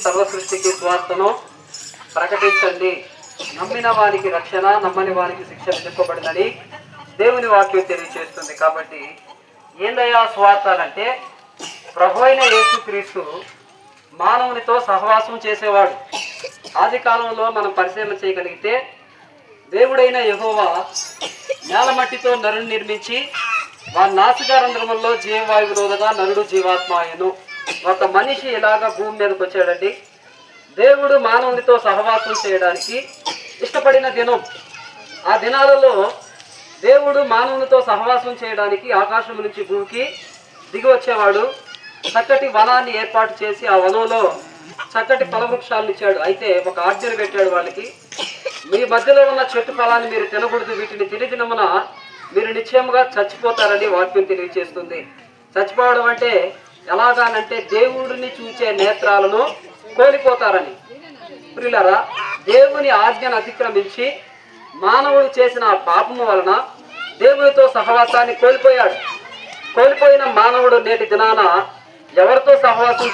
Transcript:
సర్వ సృష్టికి స్వార్థను ప్రకటించండి. నమ్మిన వానికి రక్షణ, నమ్మని వానికి శిక్ష విధింపబడిందని దేవుని వాక్యం తెలియజేస్తుంది. కాబట్టి ఏందయ్యా స్వార్థాలంటే, ప్రభు అయిన యేసుక్రీస్తు మానవునితో సహవాసం చేసేవాడు. ఆది కాలంలో మనం పరిశీలన చేయగలిగితే, దేవుడైన యెహోవా నేలమట్టితో నరుని నిర్మించి వారి నాసికారంధ్రముల్లో జీవవాయువు రోజుగా నరుడు జీవాత్మ అయ్యెను. ఒక మనిషి ఇలాగా భూమి మీదకి వచ్చాడండి. దేవుడు మానవునితో సహవాసం చేయడానికి ఇష్టపడిన దినం. ఆ దినాలలో దేవుడు మానవునితో సహవాసం చేయడానికి ఆకాశం నుంచి భూమికి దిగి వచ్చేవాడు. చక్కటి వనాన్ని ఏర్పాటు చేసి ఆ వనంలో చక్కటి ఫలవృక్షాలను ఇచ్చాడు. అయితే ఒక ఆజ్ఞను పెట్టాడు వాళ్ళకి, మీ మధ్యలో ఉన్న చెట్టు ఫలాన్ని మీరు తినకూడదు, వీటిని తిని దినమున మీరు నిశ్చయముగా చచ్చిపోతారని వాక్యం తెలియజేస్తుంది. చచ్చిపోవడం అంటే ఎలాగానంటే దేవుడిని చూచే నేత్రాలను కోల్పోతారని. ప్రియులారా, దేవుని ఆజ్ఞను అతిక్రమించి మానవుడు చేసిన పాపము వలన దేవునితో సహవాసాన్ని కోల్పోయాడు. కోల్పోయిన మానవుడు నేటి దినాన ఎవరితో సహవాసం